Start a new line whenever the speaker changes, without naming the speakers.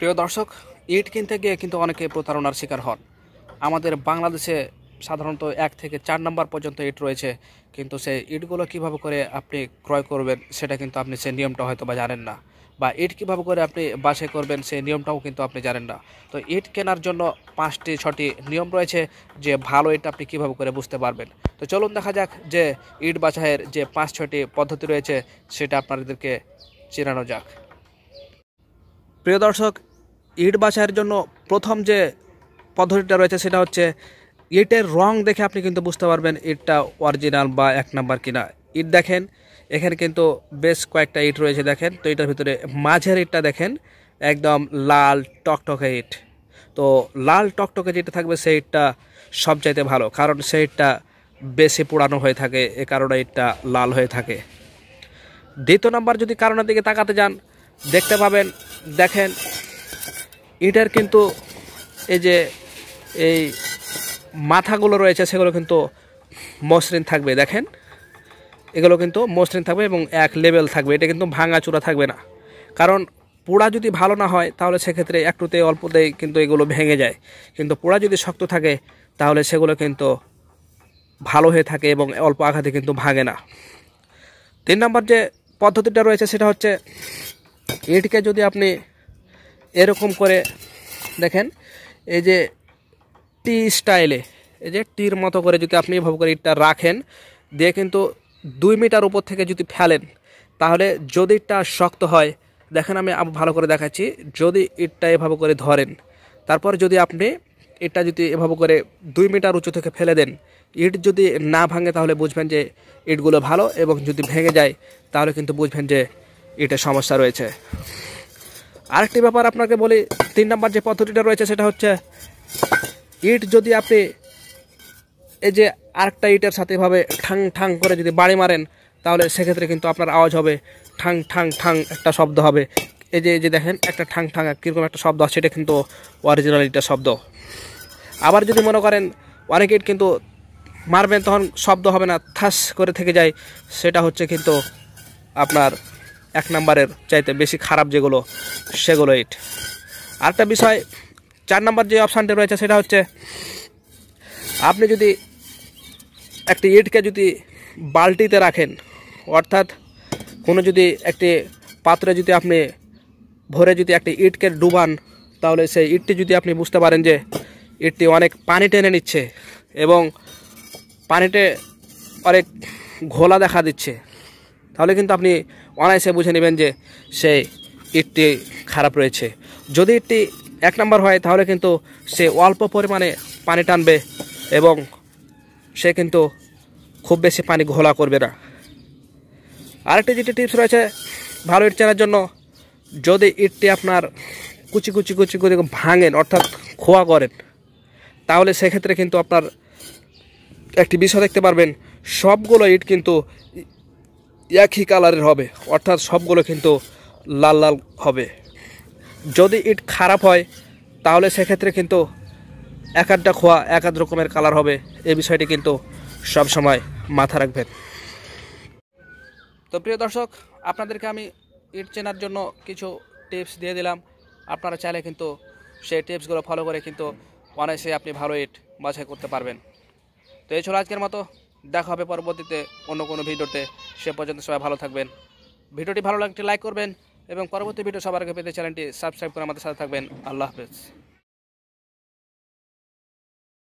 প্রিয় দর্শক, ইট কিনতে গিয়ে কিন্তু অনেকে প্রতারণার শিকার হন। আমাদের বাংলাদেশে সাধারণত 1 থেকে 4 নম্বর পর্যন্ত ইট রয়েছে, কিন্তু সেই ইটগুলো কিভাবে করে আপনি ক্রয় করবেন সেটা কিন্তু আপনি সেই নিয়মটা হয়তো বা জানেন না, বা ইট কিভাবে করে আপনি বাছাই করবেন সেই নিয়মটাও কিন্তু আপনি জানেন না। তো ইট কেনার জন্য 5টি-6টি নিয়ম রয়েছে, যে ভালো ইট আপনি কিভাবে করে বুঝতে পারবেন। তো চলুন দেখা যাক যে ইট বাছাইয়ের যে 5-6টি পদ্ধতি রয়েছে সেটা আপনাদেরকে চেনানো যাক। প্রিয় দর্শক, ইট বাছাইয়ের জন্য প্রথম যে পদ্ধতিটা রয়েছে সেটা হচ্ছে ইটের রং দেখে আপনি কিন্তু বুঝতে পারবেন ইটটা অরিজিনাল বা 1 নাম্বার কিনা। ইট দেখেন, এখানে কিন্তু বেশ কয়েকটা ইট রয়েছে দেখেন। তো এটার ভিতরে মাঝের ইটটা দেখেন একদম লাল টকটকে ইট। তো লাল টকটকে যেটা থাকবে সেই ইটটা সবচাইতে ভালো, কারণ সেই ইটটা বেশি পুরানো হয়ে থাকে, এ কারণে ইটটা লাল হয়ে থাকে। দ্বিতীয় নাম্বার যদি কারণের দিকে তাকাতে যান, দেখতে পাবেন, দেখেন ইটের কিন্তু এই মাথাগুলো রয়েছে সেগুলো কিন্তু মসৃণ থাকবে। দেখেন, এগুলো কিন্তু মসৃণ থাকবে এবং এক লেভেল থাকবে, এটা কিন্তু ভাঙাচোরা থাকবে না। কারণ পোড়া যদি ভালো না হয় তাহলে সেক্ষেত্রে একটুতে অল্পতেই কিন্তু এগুলো ভেঙে যায়, কিন্তু পোড়া যদি শক্ত থাকে তাহলে সেগুলো কিন্তু ভালো হয়ে থাকে এবং অল্প আঘাতে কিন্তু ভাঙে না। 3 নম্বর যে পদ্ধতিটা রয়েছে সেটা হচ্ছে ইটকে যদি আপনি এরকম করে দেখেন, এই যে টি স্টাইলে, এই যে টির মতো করে যদি আপনি এভাবে করে ইটটা রাখেন, দিয়ে কিন্তু 2 মিটার উপর থেকে যদি ফেলেন, তাহলে যদি ইটটা শক্ত হয়, দেখেন আমি ভালো করে দেখাচ্ছি, যদি ইটটা এভাবে করে ধরেন, তারপর যদি আপনি ইটটা যদি এভাবে করে 2 মিটার উঁচু থেকে ফেলে দেন, ইট যদি না ভাঙে তাহলে বুঝবেন যে ইটগুলো ভালো, এবং যদি ভেঙে যায় তাহলে কিন্তু বুঝবেন যে ইটের সমস্যা রয়েছে। আরেকটি ব্যাপার আপনাকে বলি, 3 নম্বর যে পদ্ধতিটা রয়েছে সেটা হচ্ছে ইট যদি আপনি এই যে আরেকটা ইটের সাথে এভাবে ঠাং ঠাং করে যদি বাড়ি মারেন, তাহলে সেক্ষেত্রে কিন্তু আপনার আওয়াজ হবে ঠাং ঠাং ঠাং একটা শব্দ হবে। এই যে দেখেন একটা ঠাং ঠাং কীরকম একটা শব্দ আসছে, এটা কিন্তু অরিজিনাল ইটের শব্দ। আবার যদি মনে করেন অনেক ইট কিন্তু মারবেন তখন শব্দ হবে না, থাস করে থেকে যায়, সেটা হচ্ছে কিন্তু আপনার 1 নম্বরের চাইতে বেশি খারাপ যেগুলো সেগুলো ইট। আরেকটা বিষয়, 4 নম্বর যে অপশানটা রয়েছে সেটা হচ্ছে আপনি যদি একটি ইটকে যদি বালতিতে রাখেন, অর্থাৎ কোনো যদি একটি পাত্রে যদি আপনি ভরে যদি একটি ইটকে ডুবান, তাহলে সেই ইটটি যদি আপনি বুঝতে পারেন যে ইটটি অনেক পানি টেনে নিচ্ছে এবং পানিতে অনেক ঘোলা দেখা দিচ্ছে, তাহলে কিন্তু আপনি অনায়াসে বুঝে নেবেন যে সেই ইটটি খারাপ রয়েছে। যদি ইটটি 1 নম্বর হয় তাহলে কিন্তু সে অল্প পরিমাণে পানি টানবে এবং সে কিন্তু খুব বেশি পানি ঘোলা করবে না। আরেকটি যেটি টিপস রয়েছে ভালো ইট চেনার জন্য, যদি ইটটি আপনার কুচি কুচি কুচি করে ভাঙেন, অর্থাৎ খোয়া করেন, তাহলে সেক্ষেত্রে কিন্তু আপনার একটি বিষয় দেখতে পারবেন, সবগুলো ইট কিন্তু একই কালারের হবে, অর্থাৎ সবগুলো কিন্তু লাল লাল হবে। যদি ইট খারাপ হয় তাহলে সেক্ষেত্রে কিন্তু এক একটা খোয়া এক এক রকমের কালার হবে, এই বিষয়টি কিন্তু সব সময় মাথা রাখবেন। তো প্রিয় দর্শক, আপনাদেরকে আমি ইট চেনার জন্য কিছু টিপস দিয়ে দিলাম। আপনারা চাইলে কিন্তু সেই টিপসগুলো ফলো করে কিন্তু অনায়াসে আপনি ভালো ইট বাছাই করতে পারবেন। তো এই ছিল আজকের মতো, দেখা হবে পরবর্তীতে অন্য কোনো ভিডিওতে। সে পর্যন্ত সবাই ভালো থাকবেন। ভিডিওটি ভালো লাগলে লাইক করবেন এবং পরবর্তী ভিডিও সবার আগে পেতে চ্যানেলটি সাবস্ক্রাইব করে আমাদের সাথে থাকবেন। আল্লাহ হাফেজ।